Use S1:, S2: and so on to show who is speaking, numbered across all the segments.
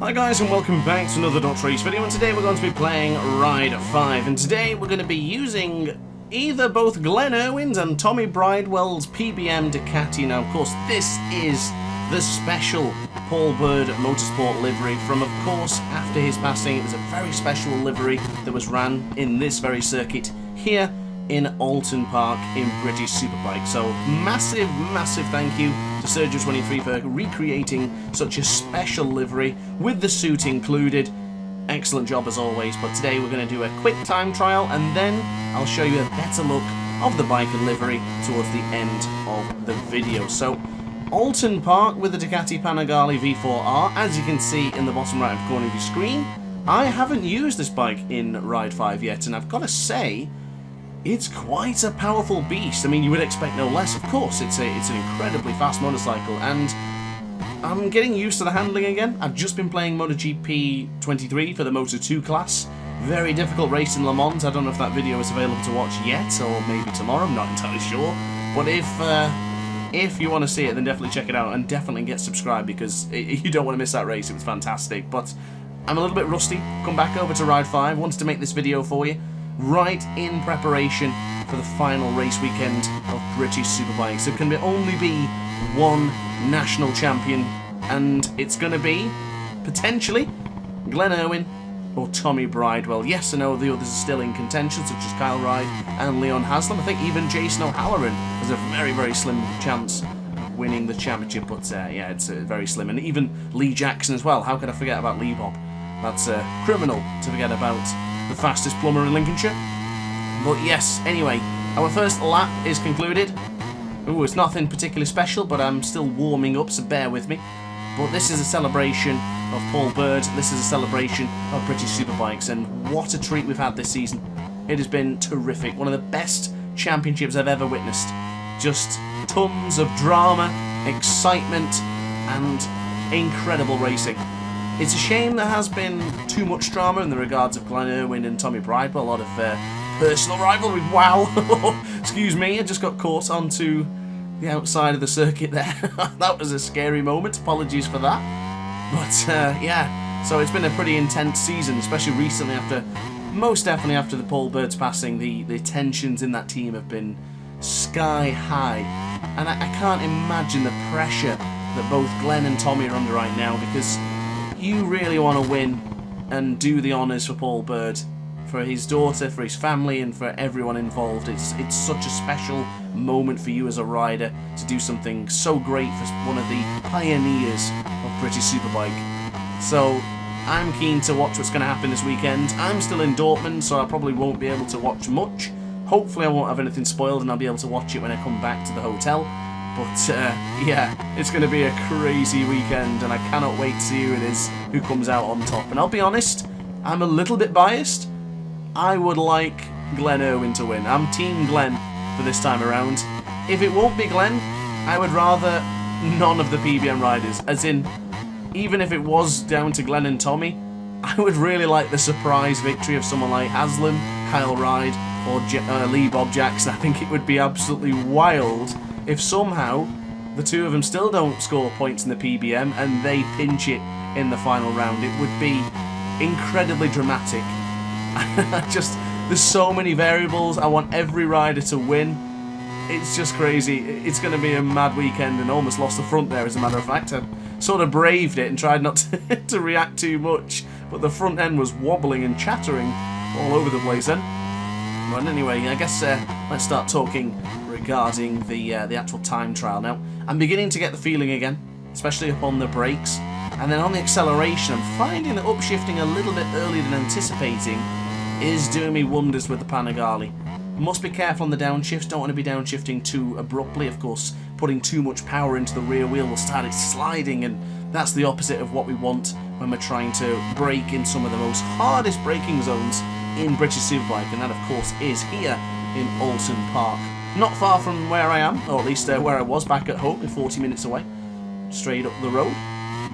S1: Hi guys and welcome back to another Dot Race video, and today we're going to be playing Ride 5, and today we're going to be using either both Glenn Irwin's and Tommy Bridewell's PBM Ducati. Now of course this is the special Paul Bird Motorsport livery from, of course, after his passing. It was a very special livery that was ran in this very circuit here in Alton Park in British Superbike. So massive thank you to Sergio23 for recreating such a special livery with the suit included. Excellent job as always. But today we're going to do a quick time trial, and then I'll show you a better look of the bike and livery towards the end of the video. So Alton Park with the Ducati Panigale V4R, as you can see in the bottom right hand corner of your screen. I haven't used this bike in Ride 5 yet, and I've got to say, it's quite a powerful beast. I mean, you would expect no less, of course. It's an incredibly fast motorcycle, and I'm getting used to the handling again. I've just been playing MotoGP 23 for the Moto2 class. Very difficult race in Le Mans. I don't know if that video is available to watch yet, or maybe tomorrow, I'm not entirely sure. But if you want to see it, then definitely check it out, and definitely get subscribed, because you don't want to miss that race. It was fantastic. But I'm a little bit rusty. Come back over to Ride 5. Wanted to make this video for you right in preparation for the final race weekend of British Superbikes. There can only be one national champion, and it's going to be, potentially, Glenn Irwin or Tommy Bridewell. Yes, I know the others are still in contention, such as Kyle Ryde and Leon Haslam. I think even Jason O'Halloran has a very slim chance of winning the championship, but yeah, it's very slim. And even Lee Jackson as well. How could I forget about Lee Bob? That's criminal to forget about the fastest plumber in Lincolnshire. But yes, anyway, our first lap is concluded. Ooh, it's nothing particularly special, but I'm still warming up, so bear with me. But this is a celebration of Paul Bird. This is a celebration of British Superbikes, and what a treat we've had this season. It has been terrific. One of the best championships I've ever witnessed. Just tons of drama, excitement, and incredible racing. It's a shame there has been too much drama in the regards of Glenn Irwin and Tommy Bridewell. A lot of personal rivalry. Wow. Excuse me, I just got caught onto the outside of the circuit there. That was a scary moment. Apologies for that. But yeah, so it's been a pretty intense season, especially recently most definitely after the Paul Bird's passing. The tensions in that team have been sky high. And I can't imagine the pressure that both Glenn and Tommy are under right now, because you really want to win and do the honours for Paul Bird, for his daughter, for his family, and for everyone involved. It's such a special moment for you as a rider to do something so great for one of the pioneers of British Superbike. So I'm keen to watch what's going to happen this weekend. I'm still in Dortmund, so I probably won't be able to watch much. Hopefully I won't have anything spoiled and I'll be able to watch it when I come back to the hotel. But yeah, it's going to be a crazy weekend, and I cannot wait to see who comes out on top. And I'll be honest, I'm a little bit biased. I would like Glenn Irwin to win. I'm Team Glenn for this time around. If it won't be Glenn, I would rather none of the PBM riders. As in, even if it was down to Glenn and Tommy, I would really like the surprise victory of someone like Haslam, Kyle Ryde, or Lee Bob Jackson. I think it would be absolutely wild if somehow the two of them still don't score points in the PBM and they pinch it in the final round. It would be incredibly dramatic. There's so many variables. I want every rider to win. It's just crazy. It's going to be a mad weekend, and almost lost the front there, as a matter of fact. I sort of braved it and tried not to react too much, but the front end was wobbling and chattering all over the place then. But anyway, I guess let's start talking regarding the actual time trial. Now, I'm beginning to get the feeling again, especially upon the brakes, and then on the acceleration, I'm finding that upshifting a little bit earlier than anticipating is doing me wonders with the Panigale. Must be careful on the downshifts, don't want to be downshifting too abruptly. Of course, putting too much power into the rear wheel will start it sliding, and that's the opposite of what we want when we're trying to brake in some of the most hardest braking zones in British Superbike, and that of course is here in Alton Park. Not far from where I am, or at least where I was back at home, 40 minutes away, straight up the road.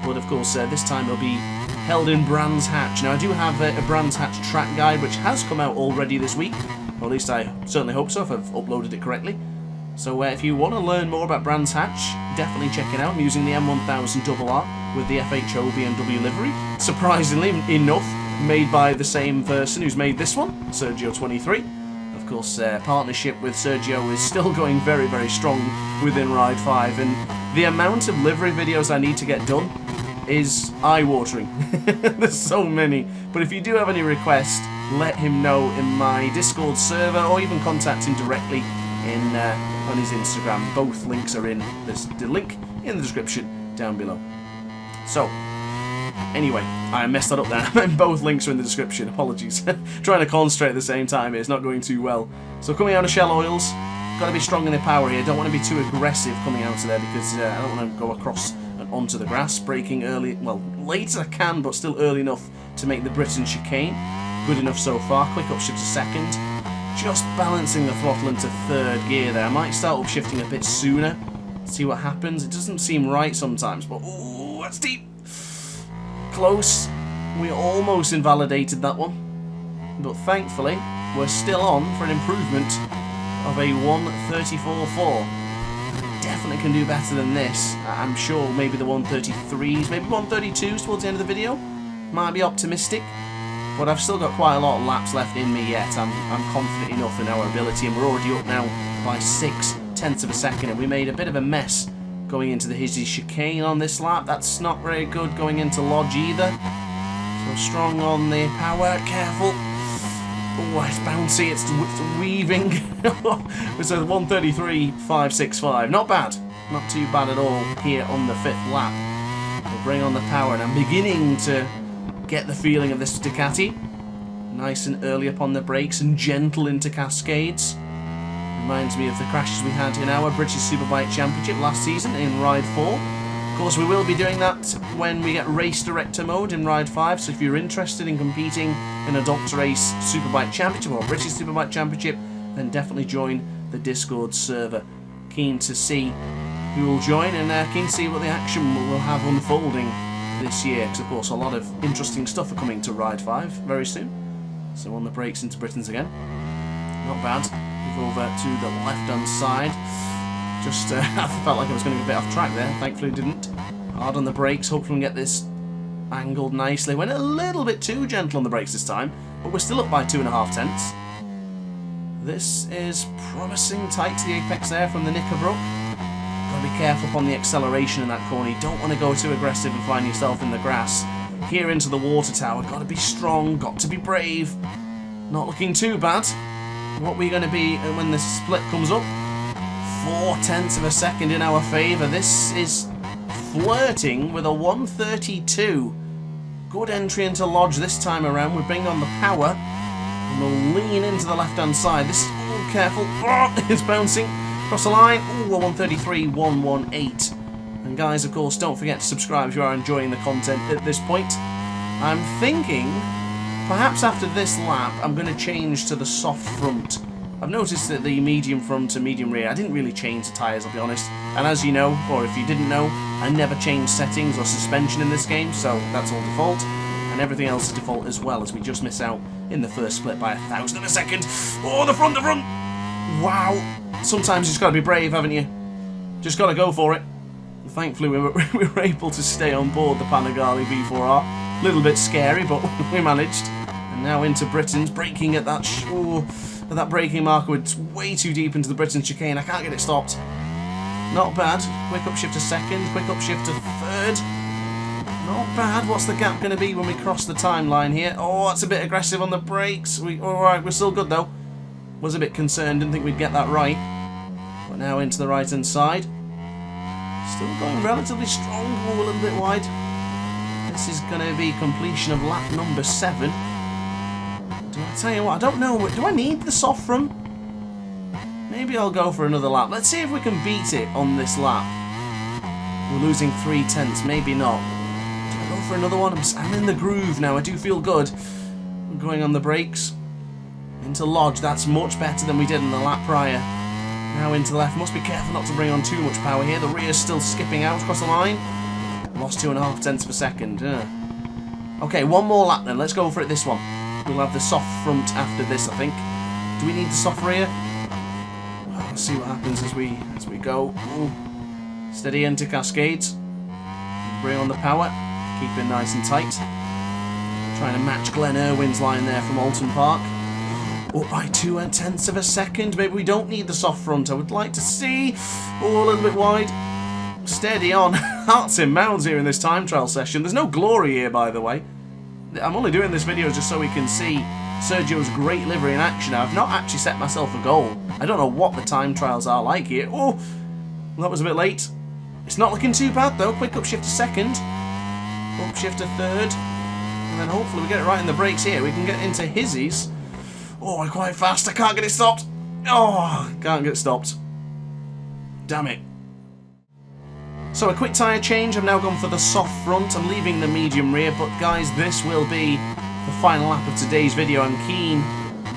S1: But of course, this time it'll be held in Brands Hatch. Now, I do have a Brands Hatch track guide, which has come out already this week, or at least I certainly hope so, if I've uploaded it correctly. So if you want to learn more about Brands Hatch, definitely check it out. I'm using the M1000RR. with the FHO BMW livery. Surprisingly enough, made by the same person who's made this one, Sergio23. Of course, partnership with Sergio is still going very, very strong within Ride 5, and the amount of livery videos I need to get done is eye-watering. There's so many. But if you do have any requests, let him know in my Discord server, or even contact him directly on his Instagram. Both links are in the link in the description down below. So, anyway, I messed that up there. Both links are in the description. Apologies. Trying to concentrate at the same time, it's not going too well. So coming out of Shell Oils, got to be strong in the power here. Don't want to be too aggressive coming out of there, because I don't want to go across and onto the grass. Braking early, well, late as I can, but still early enough to make the Britain chicane. Good enough so far. Quick upshift to second. Just balancing the throttle into third gear there. I might start upshifting a bit sooner. See what happens. It doesn't seem right sometimes, but ooh, that's deep. Close. We almost invalidated that one. But thankfully, we're still on for an improvement of a 134.4. Definitely can do better than this. I'm sure maybe the 133s, maybe 132s towards the end of the video. Might be optimistic. But I've still got quite a lot of laps left in me yet. I'm confident enough in our ability, and we're already up now by 0.6 of a second, and we made a bit of a mess going into the Hizzy chicane on this lap. That's not very good going into Lodge either. So strong on the power, careful. Oh, it's bouncy, it's weaving. It's a 133.565. Not bad. Not too bad at all here on the 5th lap. We'll bring on the power, and I'm beginning to get the feeling of this Ducati. Nice and early up on the brakes and gentle into cascades. Reminds me of the crashes we had in our British Superbike Championship last season in Ride 4. Of course, we will be doing that when we get Race Director mode in Ride 5, so if you're interested in competing in a Dr. Ace Superbike Championship or British Superbike Championship, then definitely join the Discord server. Keen to see who will join, and keen to see what the action we'll have unfolding this year, because of course a lot of interesting stuff are coming to Ride 5 very soon. So on the brakes into Britain's again. Not bad. Move over to the left hand side. Just I felt like I was going to get a bit off track there. Thankfully didn't. Hard on the brakes. Hopefully we can get this angled nicely. Went a little bit too gentle on the brakes this time, but we're still up by 2.5 tenths. This is promising. Tight to the apex there from the Knickerbrook. Got to be careful up on the acceleration in that corner. You don't want to go too aggressive and find yourself in the grass. Here into the water tower. Got to be strong. Got to be brave. Not looking too bad. What we're going to be when the split comes up. 0.4 of a second in our favour. This is flirting with a 132. Good entry into Lodge this time around. We bring on the power. And we'll lean into the left-hand side. This is all careful. Oh, it's bouncing. Across the line. Ooh, a 133.118. And guys, of course, don't forget to subscribe if you are enjoying the content at this point. I'm thinking, perhaps after this lap, I'm going to change to the soft front. I've noticed that the medium front and medium rear, I didn't really change the tyres, I'll be honest. And as you know, or if you didn't know, I never change settings or suspension in this game, so that's all default. And everything else is default as well, as we just miss out in the first split by 1,000 of a second. Oh, the front! Wow! Sometimes you just got to be brave, haven't you? Just got to go for it. Thankfully, we were able to stay on board the Panigale V4R. A little bit scary, but we managed. And now into Britain's, braking at that that braking marker. It's way too deep into the Britain chicane. I can't get it stopped. Not bad. Quick upshift to second, quick upshift to third. Not bad. What's the gap going to be when we cross the timeline here? Oh, that's a bit aggressive on the brakes. Alright, we're still good though. Was a bit concerned, didn't think we'd get that right. But now into the right hand side. Still going relatively strong. Oh, a little bit wide. This is going to be completion of lap number 7. Do I tell you what, I don't know. Do I need the soft front? Maybe I'll go for another lap. Let's see if we can beat it on this lap. We're losing 0.3, maybe not. Do I go for another one? I'm in the groove now. I do feel good. I'm going on the brakes. Into Lodge. That's much better than we did in the lap prior. Now into left. Must be careful not to bring on too much power here. The rear's still skipping out across the line. Lost 2.5 of a second. Okay, one more lap then. Let's go for it this one. We'll have the soft front after this, I think. Do we need the soft rear? Well, let's see what happens as we go. Ooh. Steady into cascades. Bring on the power. Keep it nice and tight. Trying to match Glenn Irwin's line there from Alton Park. Up by 2/10 of a second. Maybe we don't need the soft front. I would like to see. Oh, a little bit wide. Steady on. Hearts in mouths here in this time trial session. There's no glory here, by the way. I'm only doing this video just so we can see Sergio's great livery in action. I've not actually set myself a goal. I don't know what the time trials are like here. Oh, well, that was a bit late. It's not looking too bad, though. Quick upshift to second. Upshift to third. And then hopefully we get it right in the brakes here. We can get into Hizzies. Oh, we're quite fast. I can't get it stopped. Oh, can't get it stopped. Damn it. So a quick tyre change. I've now gone for the soft front. I'm leaving the medium rear. But guys, this will be the final lap of today's video. I'm keen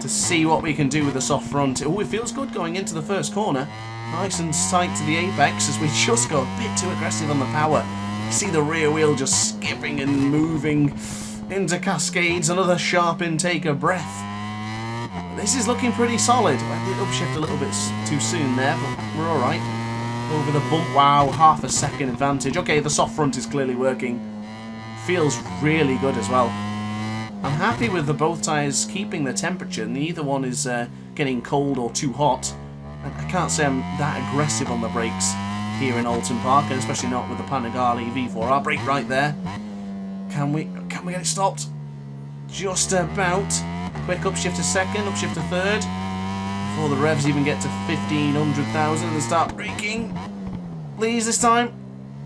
S1: to see what we can do with the soft front. Oh, it feels good going into the first corner. Nice and tight to the apex as we just go a bit too aggressive on the power. See the rear wheel just skipping and moving into cascades. Another sharp intake of breath. This is looking pretty solid. I did upshift a little bit too soon there, but we're alright. Over the bump, wow, half a second advantage. Okay, the soft front is clearly working. Feels really good as well. I'm happy with the both tyres keeping the temperature. Neither one is getting cold or too hot. I can't say I'm that aggressive on the brakes here in Alton Park, and especially not with the Panigale V4R. Brake right there. Can we get it stopped? Just about. Quick upshift to second, upshift to third. Before the revs even get to 1,500,000 and start braking. Please this time.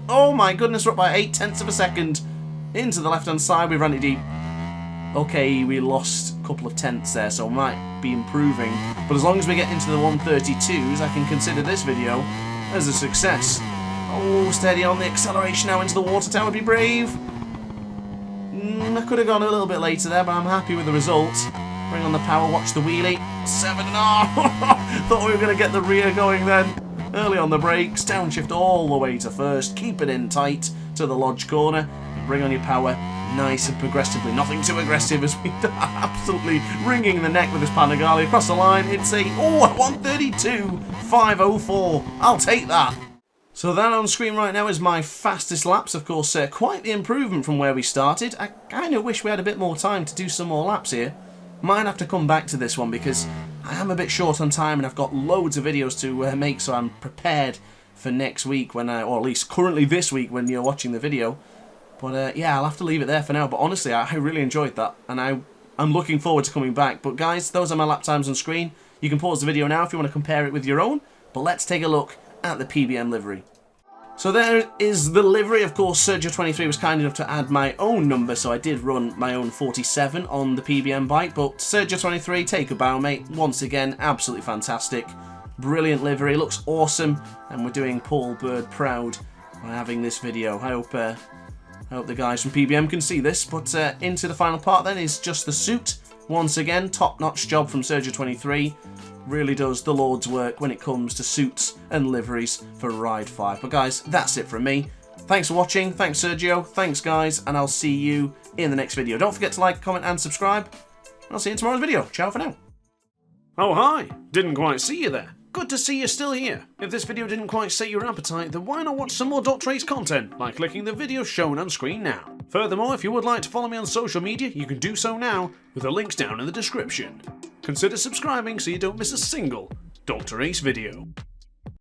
S1: Oh my goodness, we're up by 0.8 of a second. Into the left-hand side, we ran it deep. Okay, we lost a couple of tenths there, so we might be improving. But as long as we get into the 132s, I can consider this video as a success. Oh, steady on the acceleration now into the water tower, be brave. I could have gone a little bit later there, but I'm happy with the result. Bring on the power, watch the wheelie. 7 and thought we were going to get the rear going then. Early on the brakes, downshift all the way to first. Keep it in tight to the lodge corner. And bring on your power, nice and progressively. Nothing too aggressive as we absolutely wringing the neck with this Panigale. Across the line, it's a, 132.504. I'll take that. So that on screen right now is my fastest laps. Of course, quite the improvement from where we started. I kind of wish we had a bit more time to do some more laps here. Might have to come back to this one because I am a bit short on time and I've got loads of videos to make, so I'm prepared for next week when or at least currently this week when you're watching the video. But yeah, I'll have to leave it there for now. But honestly, I really enjoyed that and I'm looking forward to coming back. But guys, those are my lap times on screen. You can pause the video now if you want to compare it with your own. But let's take a look at the PBM livery. So there is the livery. Of course, Sergio23 was kind enough to add my own number, so I did run my own 47 on the PBM bike. But Sergio23, take a bow, mate. Once again, absolutely fantastic. Brilliant livery, looks awesome, and we're doing Paul Bird proud by having this video. I hope the guys from PBM can see this. But into the final part then is just the suit. Once again, top-notch job from Sergio23. Really does the Lord's work when it comes to suits and liveries for Ride 5. But guys, that's it from me. Thanks for watching. Thanks, Sergio. Thanks, guys. And I'll see you in the next video. Don't forget to like, comment, and subscribe. And I'll see you in tomorrow's video. Ciao for now. Oh, hi. Didn't quite see you there. Good to see you're still here. If this video didn't quite set your appetite, then why not watch some more Dr. Ace content by clicking the video shown on screen now. Furthermore, if you would like to follow me on social media, you can do so now with the links down in the description. Consider subscribing so you don't miss a single Dr. Ace video.